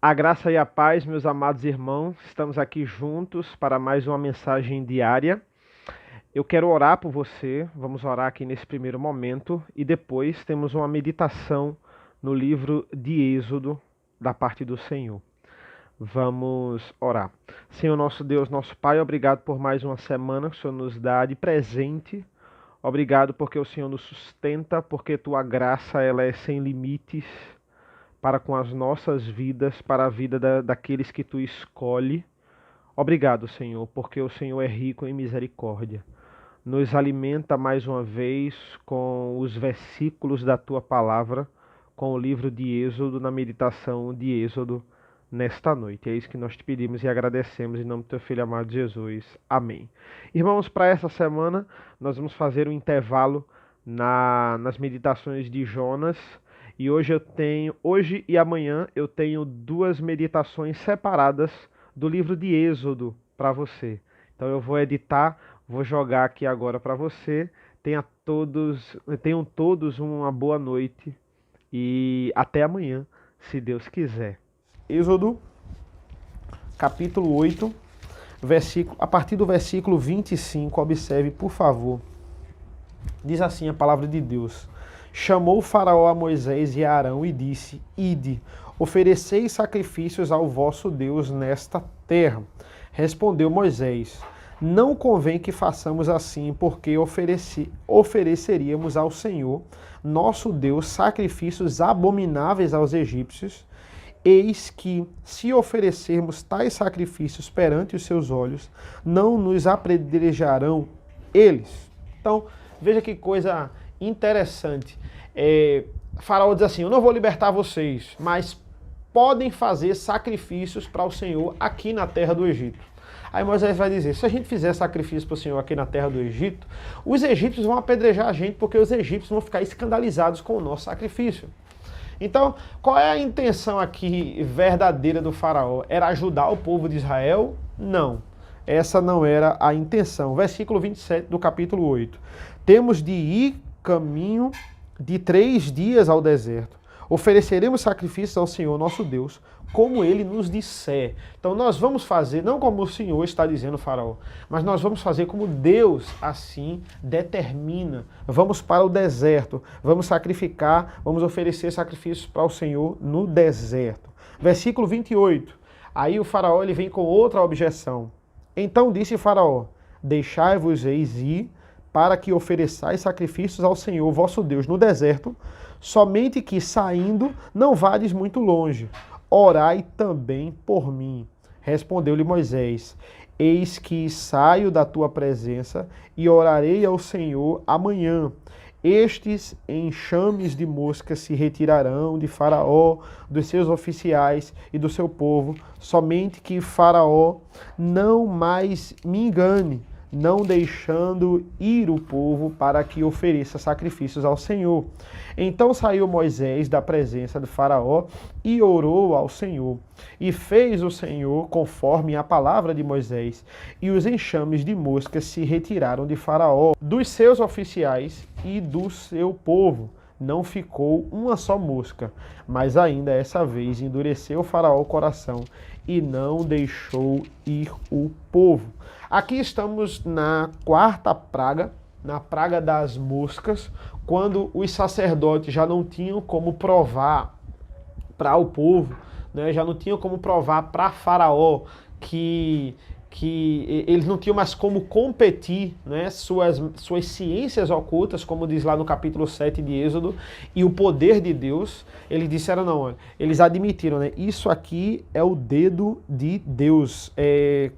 A graça e a paz, meus amados irmãos, estamos aqui juntos para mais uma mensagem diária. Eu quero orar por você, vamos orar aqui nesse primeiro momento e depois temos uma meditação no livro de Êxodo da parte do Senhor. Vamos orar. Senhor nosso Deus, nosso Pai, obrigado por mais uma semana que o Senhor nos dá de presente. Obrigado porque o Senhor nos sustenta, porque tua graça ela é sem limites para com as nossas vidas, para a vida daqueles que tu escolhe. Obrigado, Senhor, porque o Senhor é rico em misericórdia. Nos alimenta mais uma vez com os versículos da tua palavra, com o livro de Êxodo, na meditação de Êxodo nesta noite. É isso que nós te pedimos e agradecemos em nome do teu filho amado Jesus. Amém. Irmãos, para essa semana nós vamos fazer um intervalo nas meditações de Jonas. E hoje e amanhã eu tenho duas meditações separadas do livro de Êxodo para você. Então eu vou editar, vou jogar aqui agora para você. Tenham todos uma boa noite e até amanhã, se Deus quiser. Êxodo, capítulo 8, a partir do versículo 25, observe, por favor. Diz assim a palavra de Deus: Chamou o faraó a Moisés e a Arão e disse: Ide, oferecei sacrifícios ao vosso Deus nesta terra. Respondeu Moisés: Não convém que façamos assim, porque ofereceríamos ao Senhor, nosso Deus, sacrifícios abomináveis aos egípcios. Eis que, se oferecermos tais sacrifícios perante os seus olhos, não nos apedrejarão eles. Então, veja que coisa interessante. Faraó diz assim: eu não vou libertar vocês, mas podem fazer sacrifícios para o Senhor aqui na terra do Egito. Aí Moisés vai dizer: se a gente fizer sacrifício para o Senhor aqui na terra do Egito, os egípcios vão apedrejar a gente, porque os egípcios vão ficar escandalizados com o nosso sacrifício. Então, qual é a intenção aqui verdadeira do faraó? Era ajudar o povo de Israel? Não. Essa não era a intenção. Versículo 27 do capítulo 8. Temos de ir caminho de 3 dias ao deserto. Ofereceremos sacrifícios ao Senhor nosso Deus, como ele nos disser. Então nós vamos fazer, não como o Senhor está dizendo, faraó, mas nós vamos fazer como Deus assim determina. Vamos para o deserto, vamos sacrificar, vamos oferecer sacrifícios para o Senhor no deserto. Versículo 28. Aí o faraó ele vem com outra objeção. Então disse faraó: Deixai-vos eis ir, para que ofereçais sacrifícios ao Senhor vosso Deus no deserto, somente que saindo não vades muito longe. Orai também por mim. Respondeu-lhe Moisés: Eis que saio da tua presença e orarei ao Senhor amanhã. Estes enxames de moscas se retirarão de Faraó, dos seus oficiais e do seu povo, somente que Faraó não mais me engane, não deixando ir o povo para que ofereça sacrifícios ao Senhor. Então saiu Moisés da presença de Faraó e orou ao Senhor. E fez o Senhor conforme a palavra de Moisés, e os enxames de moscas se retiraram de Faraó, dos seus oficiais e do seu povo. Não ficou uma só mosca, mas ainda essa vez endureceu o Faraó o coração e não deixou ir o povo. Aqui estamos na quarta praga, na praga das moscas, quando os sacerdotes já não tinham como provar para o povo, né, já não tinham como provar para Faraó que eles não tinham mais como competir, né, suas ciências ocultas, como diz lá no capítulo 7 de Êxodo, e o poder de Deus. Eles disseram não, olha, eles admitiram, né, isso aqui é o dedo de Deus,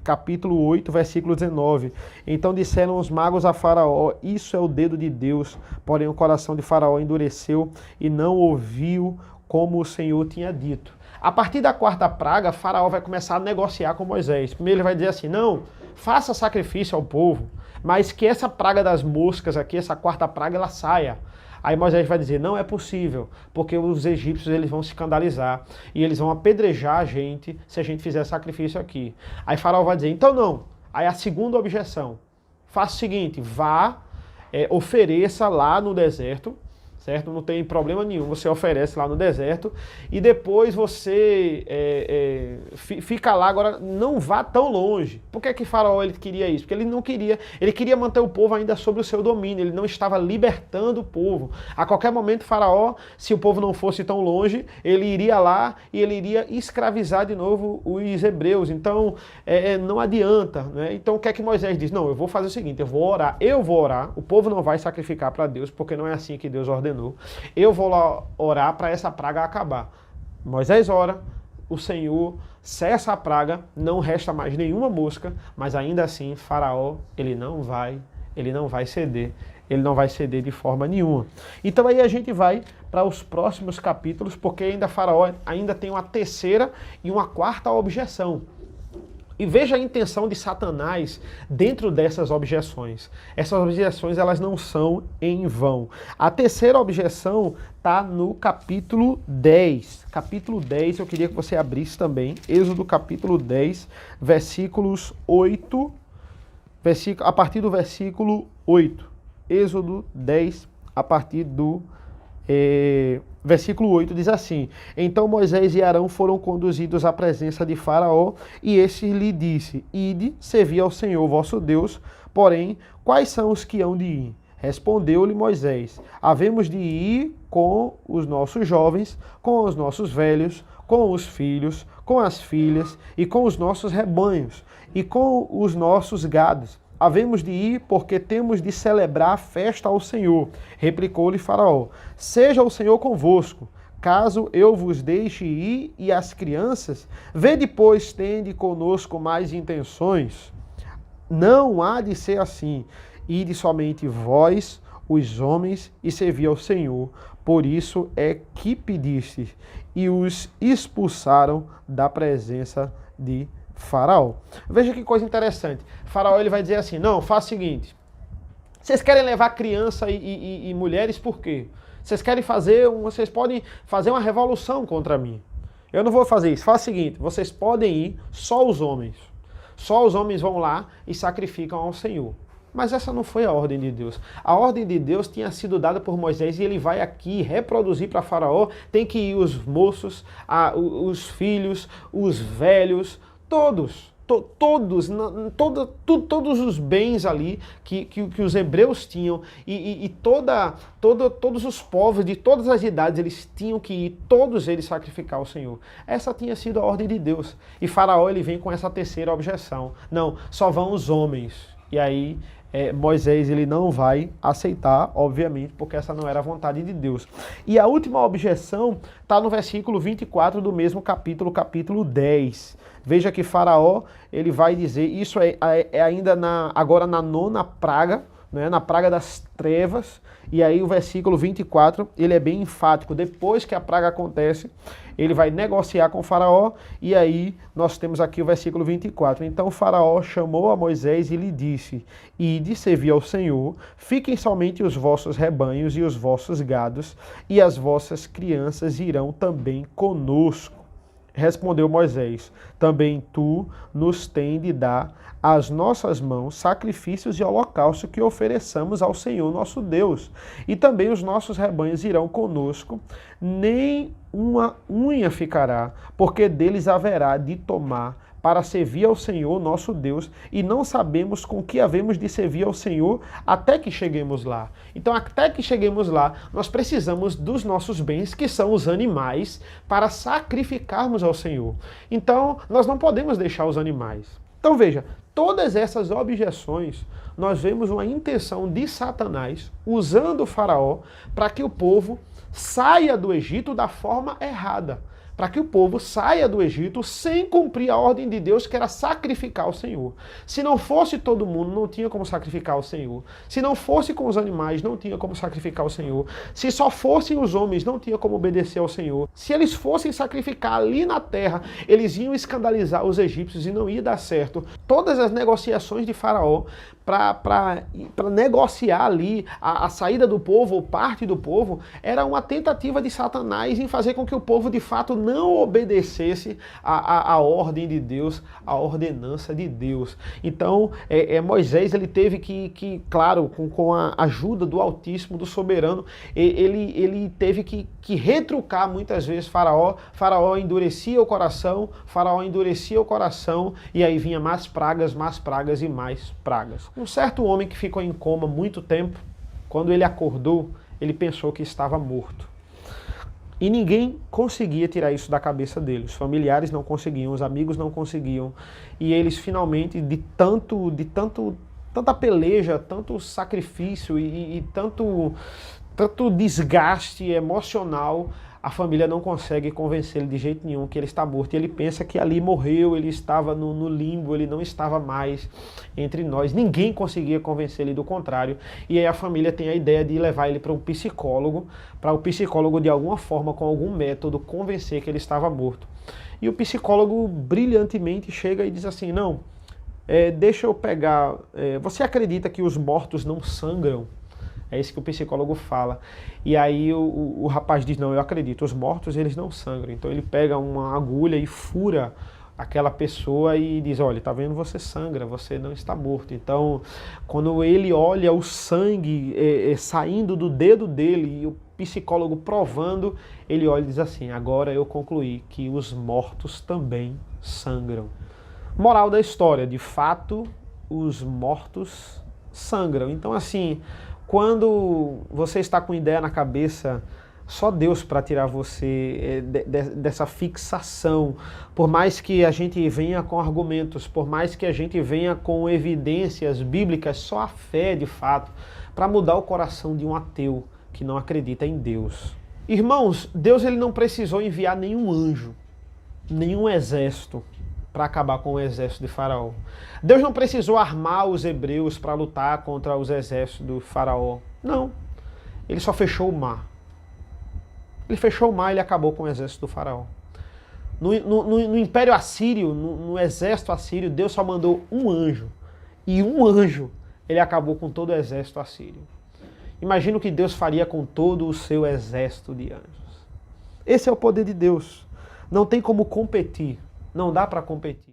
capítulo 8, versículo 19. Então disseram os magos a Faraó: isso é o dedo de Deus, porém o coração de Faraó endureceu e não ouviu como o Senhor tinha dito. A partir da quarta praga, Faraó vai começar a negociar com Moisés. Primeiro ele vai dizer assim: não, faça sacrifício ao povo, mas que essa praga das moscas aqui, essa quarta praga, ela saia. Aí Moisés vai dizer: não é possível, porque os egípcios eles vão se escandalizar e eles vão apedrejar a gente se a gente fizer sacrifício aqui. Aí Faraó vai dizer: então não. Aí a segunda objeção: faça o seguinte, vá, ofereça lá no deserto certo? Não tem problema nenhum, você oferece lá no deserto e depois você fica lá. Agora não vá tão longe. Por que que Faraó ele queria isso? Porque ele não queria, ele queria manter o povo ainda sob o seu domínio, ele não estava libertando o povo. A qualquer momento Faraó, se o povo não fosse tão longe, ele iria lá e ele iria escravizar de novo os hebreus. Então não adianta, né? Então o que é que Moisés diz? Não, eu vou fazer o seguinte, eu vou orar, o povo não vai sacrificar para Deus, porque não é assim que Deus ordenou. Eu vou lá orar para essa praga acabar. Moisés ora, o Senhor cessa a praga, não resta mais nenhuma mosca, mas ainda assim Faraó, ele não vai ceder. Ele não vai ceder de forma nenhuma. Então aí a gente vai para os próximos capítulos, porque ainda Faraó ainda tem uma terceira e uma quarta objeção. E veja a intenção de Satanás dentro dessas objeções. Essas objeções, elas não são em vão. A terceira objeção está no capítulo 10. Capítulo 10, eu queria que você abrisse também. Êxodo capítulo 10, versículos 8, a partir do versículo 8. Êxodo 10, a partir do versículo 8 diz assim: Então Moisés e Arão foram conduzidos à presença de Faraó, e este lhe disse: Ide, servi ao Senhor vosso Deus, porém, quais são os que hão de ir? Respondeu-lhe Moisés: Havemos de ir com os nossos jovens, com os nossos velhos, com os filhos, com as filhas, e com os nossos rebanhos, e com os nossos gados. Havemos de ir porque temos de celebrar a festa ao Senhor. Replicou-lhe Faraó: Seja o Senhor convosco, caso eu vos deixe ir, e as crianças, vede, pois, tende conosco mais intenções. Não há de ser assim. Ide somente vós, os homens, e servi ao Senhor. Por isso é que pedistes. E os expulsaram da presença de Faraó. Veja que coisa interessante. Faraó ele vai dizer assim: não, faça o seguinte. Vocês querem levar criança e mulheres por quê? Vocês podem fazer uma revolução contra mim. Eu não vou fazer isso. Faça o seguinte, vocês podem ir só os homens. Só os homens vão lá e sacrificam ao Senhor. Mas essa não foi a ordem de Deus. A ordem de Deus tinha sido dada por Moisés e ele vai aqui reproduzir para Faraó. Tem que ir os moços, os filhos, os velhos, todos os bens ali que os hebreus tinham e todos os povos de todas as idades, eles tinham que ir, todos eles sacrificar ao Senhor. Essa tinha sido a ordem de Deus. E Faraó ele vem com essa terceira objeção. Não, só vão os homens. E aí Moisés ele não vai aceitar, obviamente, porque essa não era a vontade de Deus. E a última objeção está no versículo 24 do mesmo capítulo 10. Veja que Faraó ele vai dizer, isso ainda agora na nona praga, né, na praga das trevas, e aí o versículo 24, ele é bem enfático. Depois que a praga acontece, ele vai negociar com Faraó, e aí nós temos aqui o versículo 24. Então Faraó chamou a Moisés e lhe disse: Ide, servi ao Senhor, fiquem somente os vossos rebanhos e os vossos gados, e as vossas crianças irão também conosco. Respondeu Moisés: Também tu nos tem de dar às nossas mãos sacrifícios e holocausto que ofereçamos ao Senhor nosso Deus. E também os nossos rebanhos irão conosco, nem uma unha ficará, porque deles haverá de tomar para servir ao Senhor nosso Deus, e não sabemos com que havemos de servir ao Senhor até que cheguemos lá. Então, até que cheguemos lá, nós precisamos dos nossos bens, que são os animais, para sacrificarmos ao Senhor. Então, nós não podemos deixar os animais. Então, veja, todas essas objeções, nós vemos uma intenção de Satanás, usando o Faraó, para que o povo saia do Egito da forma errada. Para que o povo saia do Egito sem cumprir a ordem de Deus, que era sacrificar ao Senhor. Se não fosse todo mundo, não tinha como sacrificar ao Senhor. Se não fosse com os animais, não tinha como sacrificar ao Senhor. Se só fossem os homens, não tinha como obedecer ao Senhor. Se eles fossem sacrificar ali na terra, eles iam escandalizar os egípcios e não ia dar certo. Todas as negociações de Faraó para negociar ali a saída do povo ou parte do povo, era uma tentativa de Satanás em fazer com que o povo de fato não obedecesse a ordem de Deus, a ordenança de Deus. Então, Moisés, ele teve claro, com a ajuda do Altíssimo, do Soberano, ele teve que retrucar muitas vezes Faraó. Faraó endurecia o coração, e aí vinha mais pragas e mais pragas. Um certo homem que ficou em coma muito tempo, quando ele acordou, ele pensou que estava morto. E ninguém conseguia tirar isso da cabeça dele. Os familiares não conseguiam, os amigos não conseguiam. E eles finalmente, de tanta peleja, tanto sacrifício e tanto desgaste emocional, a família não consegue convencer ele de jeito nenhum que ele está morto. E ele pensa que ali morreu, ele estava no limbo, ele não estava mais entre nós. Ninguém conseguia convencer ele do contrário. E aí a família tem a ideia de levar ele para um psicólogo, para o psicólogo de alguma forma, com algum método, convencer que ele estava morto. E o psicólogo brilhantemente chega e diz assim, não, deixa eu pegar... você acredita que os mortos não sangram? É isso que o psicólogo fala. E aí o rapaz diz, não, eu acredito, os mortos eles não sangram. Então ele pega uma agulha e fura aquela pessoa e diz, olha, tá vendo, você sangra, você não está morto. Então, quando ele olha o sangue saindo do dedo dele e o psicólogo provando, ele olha e diz assim, agora eu concluí que os mortos também sangram. Moral da história, de fato, os mortos sangram. Então, assim... Quando você está com ideia na cabeça, só Deus para tirar você dessa fixação. Por mais que a gente venha com argumentos, por mais que a gente venha com evidências bíblicas, só a fé, de fato, para mudar o coração de um ateu que não acredita em Deus. Irmãos, Deus ele não precisou enviar nenhum anjo, nenhum exército para acabar com o exército de Faraó. Deus não precisou armar os hebreus para lutar contra os exércitos do Faraó. Não. Ele só fechou o mar. Ele fechou o mar e ele acabou com o exército do Faraó. No Império Assírio, no exército assírio, Deus só mandou um anjo. E um anjo, ele acabou com todo o exército assírio. Imagina o que Deus faria com todo o seu exército de anjos. Esse é o poder de Deus. Não tem como competir. Não dá para competir.